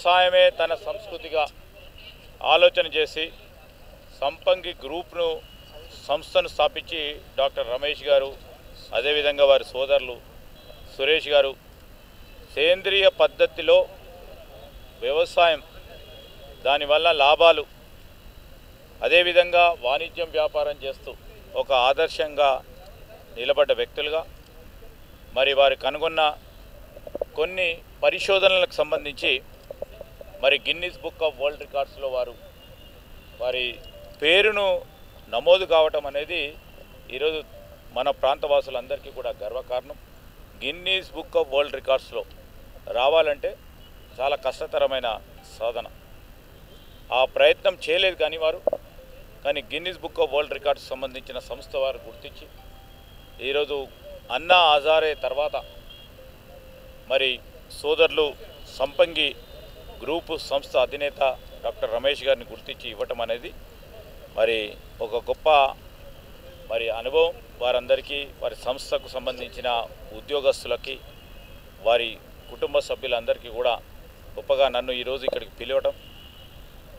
వ్యవసాయమే తన సంస్కృతిగా ఆలోచన చేసి సంపంగి గ్రూప్ను సంస్థను స్థాపించి డాక్టర్ రమేష్ గారు అదేవిధంగా వారి సోదరులు సురేష్ గారు సేంద్రియ పద్ధతిలో వ్యవసాయం దానివల్ల లాభాలు అదేవిధంగా వాణిజ్యం వ్యాపారం చేస్తూ ఒక ఆదర్శంగా నిలబడ్డ వ్యక్తులుగా మరి వారు కనుగొన్న కొన్ని పరిశోధనలకు సంబంధించి మరి గిన్నిస్ బుక్ ఆఫ్ వరల్డ్ రికార్డ్స్లో వారి పేరును నమోదు కావటం అనేది ఈరోజు మన ప్రాంతవాసులందరికీ కూడా గర్వకారణం. గిన్నిస్ బుక్ ఆఫ్ వరల్డ్ రికార్డ్స్లో రావాలంటే చాలా కష్టతరమైన సాధన. ఆ ప్రయత్నం చేయలేదు కానీ Guinness book of world records సంబంధించిన సంస్థ వారు గుర్తించి ఈరోజు అన్నా హజారే తర్వాత మరి సోదరులు సంపంగి గ్రూపు సంస్థ అధినేత డాక్టర్ రమేష్ గారిని గుర్తించి ఇవ్వటం అనేది మరి ఒక గొప్ప మరి అనుభవం. వారందరికీ వారి సంస్థకు సంబంధించిన ఉద్యోగస్తులకి వారి కుటుంబ సభ్యులందరికీ కూడా గొప్పగా నన్ను ఈరోజు ఇక్కడికి పిలవటం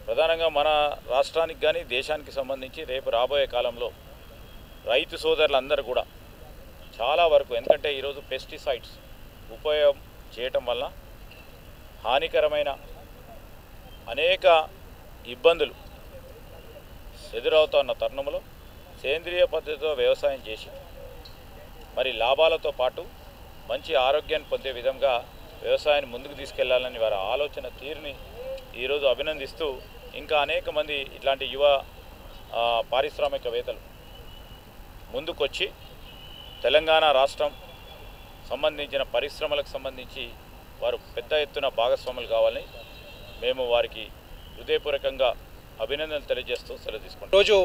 ప్రధానంగా మన రాష్ట్రానికి కానీ దేశానికి సంబంధించి రేపు రాబోయే కాలంలో రైతు సోదరులందరూ కూడా చాలా వరకు, ఎందుకంటే ఈరోజు పెస్టిసైడ్స్ ఉపయోగం చేయటం వల్ల హానికరమైన అనేక ఇబ్బందులు ఎదురవుతున్న తరుణంలో సేంద్రియ పద్ధతితో వ్యవసాయం చేసి మరి లాభాలతో పాటు మంచి ఆరోగ్యాన్ని పొందే విధంగా వ్యవసాయాన్ని ముందుకు తీసుకెళ్లాలని వారి ఆలోచన తీరుని ఈరోజు అభినందిస్తూ ఇంకా అనేక మంది ఇట్లాంటి యువ పారిశ్రామికవేత్తలు ముందుకొచ్చి తెలంగాణ రాష్ట్రం సంబంధించిన పరిశ్రమలకు సంబంధించి వారు పెద్ద ఎత్తున భాగస్వాములు కావాలని మేము వారికి హృదయపూర్వకంగా అభినందనలు తెలియజేస్తూ సెలవు తీసుకుంటాం. రోజు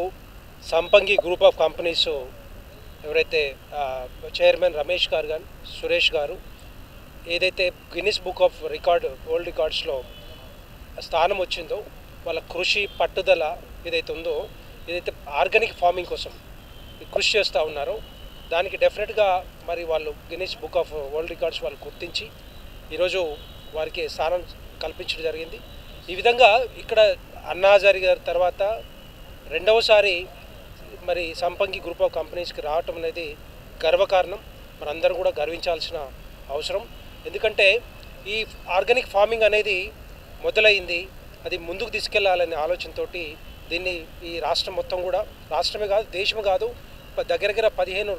సంపంగి గ్రూప్ ఆఫ్ కంపెనీస్ ఎవరైతే చైర్మన్ రమేష్ గారు కానీ సురేష్ గారు ఏదైతే గిన్నిస్ బుక్ ఆఫ్ వరల్డ్ రికార్డ్స్లో స్థానం వచ్చిందో వాళ్ళ కృషి పట్టుదల ఏదైతే ఉందో, ఏదైతే ఆర్గానిక్ ఫార్మింగ్ కోసం కృషి చేస్తూ ఉన్నారో దానికి డెఫినెట్గా మరి వాళ్ళు Guinness book of world records వాళ్ళు గుర్తించి ఈరోజు వారికి స్థానం కల్పించడం జరిగింది. ఈ విధంగా ఇక్కడ అన్నా హజారే గారి తర్వాత రెండవసారి మరి సంపంగి గ్రూప్ ఆఫ్ కంపెనీస్కి రావటం అనేది గర్వకారణం. మనందరూ కూడా గర్వించాల్సిన అవసరం. ఎందుకంటే ఈ ఆర్గానిక్ ఫార్మింగ్ అనేది మొదలైంది, అది ముందుకు తీసుకెళ్లాలనే ఆలోచనతోటి దీన్ని ఈ రాష్ట్రం మొత్తం కూడా, రాష్ట్రమే కాదు దేశమే కాదు, దగ్గర 15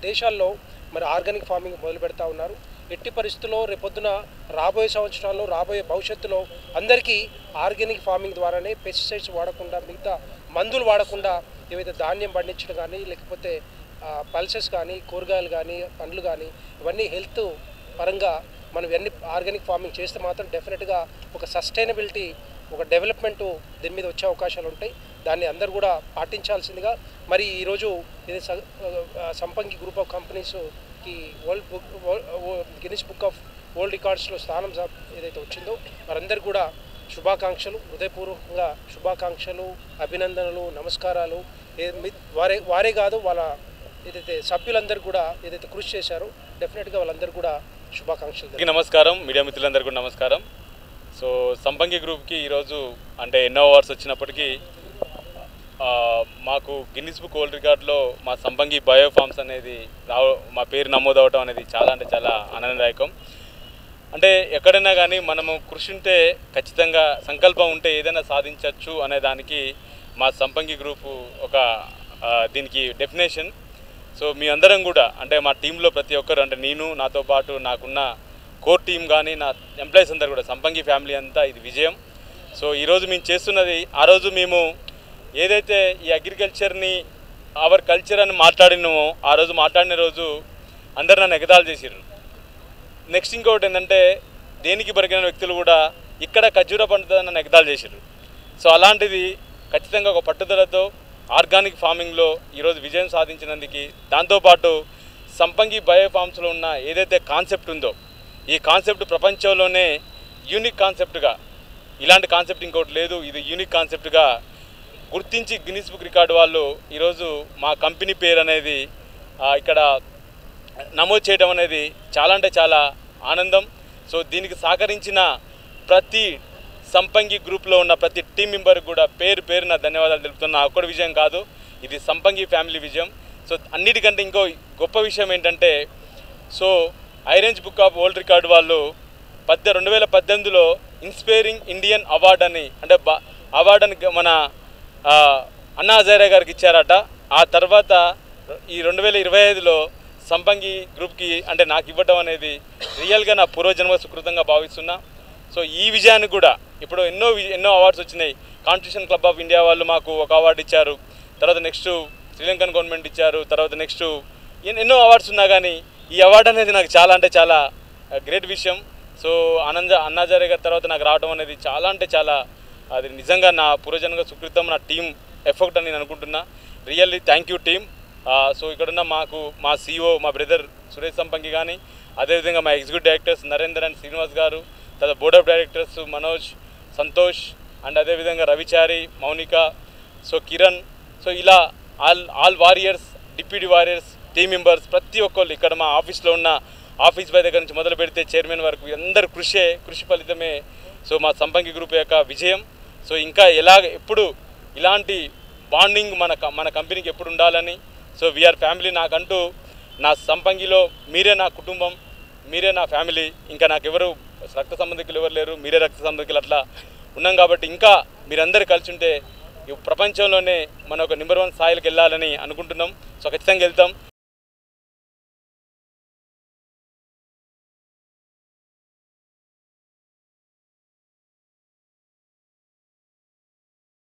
దేశాల్లో మరి ఆర్గానిక్ ఫార్మింగ్ మొదలు పెడతా ఉన్నారు. ఎట్టి పరిస్థితుల్లో రేపొద్దున రాబోయే సంవత్సరాల్లో రాబోయే భవిష్యత్తులో అందరికీ ఆర్గానిక్ ఫార్మింగ్ ద్వారానే పెస్టిసైడ్స్ వాడకుండా, మిగతా మందులు వాడకుండా ఏవైతే ధాన్యం పండించడం కానీ లేకపోతే పల్సెస్ కానీ కూరగాయలు కానీ పండ్లు కానీ ఇవన్నీ హెల్త్ పరంగా మనం ఇవన్నీ ఆర్గానిక్ ఫార్మింగ్ చేస్తే మాత్రం డెఫినెట్గా ఒక సస్టైనబిలిటీ, ఒక డెవలప్మెంటు దీని మీద వచ్చే అవకాశాలు ఉంటాయి. దాన్ని అందరూ కూడా పాటించాల్సిందిగా మరి ఈరోజు ఇది సంపంగి గ్రూప్ ఆఫ్ కంపెనీస్కి గిన్నిస్ బుక్ ఆఫ్ వరల్డ్ రికార్డ్స్లో స్థానం ఏదైతే వచ్చిందో వారందరికీ కూడా శుభాకాంక్షలు, హృదయపూర్వకంగా శుభాకాంక్షలు, అభినందనలు, నమస్కారాలు. వారే కాదు వాళ్ళ ఏదైతే సభ్యులందరూ కూడా ఏదైతే కృషి చేశారో డెఫినెట్గా వాళ్ళందరూ కూడా శుభాకాంక్షలు. నమస్కారం, మీడియా మిత్రులందరికీ కూడా నమస్కారం. సో సంపంగి గ్రూప్కి ఈరోజు అంటే ఎన్నో అవార్డ్స్ వచ్చినప్పటికీ మాకు గిన్నిస్ బుక్ వరల్డ్ రికార్డులో మా సంపంగి బయో ఫార్మ్స్ అనేది మా పేరు నమోదవటం అనేది చాలా అంటే చాలా ఆనందదాయకం. అంటే ఎక్కడైనా కానీ మనము కృషి ఉంటే ఖచ్చితంగా సంకల్పం ఉంటే ఏదైనా సాధించవచ్చు అనే దానికి మా సంపంగి గ్రూపు ఒక దీనికి డెఫినేషన్. సో మీ అందరం కూడా అంటే మా టీంలో ప్రతి ఒక్కరు అంటే నేను నాతో పాటు నాకున్న కోర్ టీం కానీ నా ఎంప్లాయీస్ అందరు కూడా సంపంగి ఫ్యామిలీ అంతా ఇది విజయం. సో ఈరోజు మేము చేస్తున్నది, ఆ రోజు మేము ఏదైతే ఈ అగ్రికల్చర్ని అవర్ కల్చర్ అని మాట్లాడినామో ఆ రోజు మాట్లాడిన రోజు అందరు నన్ను ఎగతాళి చేసిర్రు. నెక్స్ట్ ఇంకొకటి ఏంటంటే దేనికి బరిగిన వ్యక్తులు కూడా ఇక్కడ ఖర్జూర పండుతుందని నన్ను ఎగతాళి చేసిర్రు. సో అలాంటిది ఖచ్చితంగా ఒక పట్టుదలతో ఆర్గానిక్ ఫార్మింగ్లో ఈరోజు విజయం సాధించినందుకు, దాంతోపాటు సంపంగి బయో ఫార్మ్స్లో ఉన్న ఏదైతే కాన్సెప్ట్ ఉందో ఈ కాన్సెప్ట్ ప్రపంచంలోనే యూనిక్ కాన్సెప్ట్గా, ఇలాంటి కాన్సెప్ట్ ఇంకోటి లేదు, ఇది యూనిక్ కాన్సెప్ట్గా గుర్తించి గిన్నిస్ బుక్ రికార్డు వాళ్ళు ఈరోజు మా కంపెనీ పేరు అనేది ఇక్కడ నమోదు చేయడం అనేది చాలా అంటే చాలా ఆనందం. సో దీనికి సహకరించిన ప్రతి సంపంగి గ్రూప్లో ఉన్న ప్రతి టీం మెంబర్కి కూడా పేరు పేరున ధన్యవాదాలు తెలుపుతున్నా. ఒక్కడి విజయం కాదు, ఇది సంపంగి ఫ్యామిలీ విజయం. సో అన్నిటికంటే ఇంకో గొప్ప విషయం ఏంటంటే, సో ఐరేంజ్ బుక్ ఆఫ్ వరల్డ్ రికార్డ్ వాళ్ళు 2018లో ఇన్స్పైరింగ్ ఇండియన్ అవార్డ్ అని, అంటే అవార్డు అని మన అన్నా హజారే గారికి ఇచ్చారట. ఆ తర్వాత ఈ 2025లో సంపంగి గ్రూప్కి అంటే నాకు ఇవ్వడం అనేది రియల్గా నా పూర్వజన్మ సుకృతంగా భావిస్తున్నా. సో ఈ విజయానికి కూడా ఇప్పుడు ఎన్నో అవార్డ్స్ వచ్చినాయి. కాన్స్టిట్యూషన్ క్లబ్ ఆఫ్ ఇండియా వాళ్ళు మాకు ఒక అవార్డు ఇచ్చారు, తర్వాత నెక్స్ట్ శ్రీలంకన్ గవర్నమెంట్ ఇచ్చారు, తర్వాత నెక్స్ట్ ఎన్నో అవార్డ్స్ ఉన్నా కానీ ఈ అవార్డు అనేది నాకు చాలా అంటే చాలా గ్రేట్ విషయం. సో అన్నా హజారే గారి తర్వాత నాకు రావడం అనేది చాలా అంటే చాలా అది నిజంగా నా పూర్వజన్మ సుకృతం, నా టీం ఎఫర్ట్ అని నేను అనుకుంటున్నా. Really thank you team. So ఇక్కడున్న మా CEO మా బ్రదర్ సురేష్ సంపంగి కానీ, అదేవిధంగా మా executive directors Narender and Srinivas గారు, తర్వాత board of directors Manoj, Santosh and అదేవిధంగా రవిచారి, మౌనిక, సో కిరణ్, సో ఇలా all warriors, deputy warriors, team members ప్రతి ఒక్కళ్ళు ఇక్కడ మా ఆఫీస్లో ఉన్న ఆఫీస్ బాయ్ దగ్గర నుంచి మొదలు పెడితే చైర్మన్ వరకు అందరు కృషి ఫలితమే సో మా సంపంగి గ్రూప్ యొక్క విజయం. సో ఇంకా ఎప్పుడు ఇలాంటి బాండింగ్ మన కంపెనీకి ఎప్పుడు ఉండాలని, సో వీఆర్ ఫ్యామిలీ. నాకంటూ నా సంపంగిలో మీరే నా కుటుంబం, మీరే నా ఫ్యామిలీ, ఇంకా నాకెవరు రక్త సంబంధికులు ఎవరు లేరు, మీరే రక్త సంబంధికులు అట్లా ఉన్నాం. కాబట్టి ఇంకా మీరందరూ కలిసి ఉంటే ప్రపంచంలోనే మన ఒక నెంబర్ 1 స్థాయికి వెళ్ళాలని అనుకుంటున్నాం. సో ఖచ్చితంగా వెళ్తాం.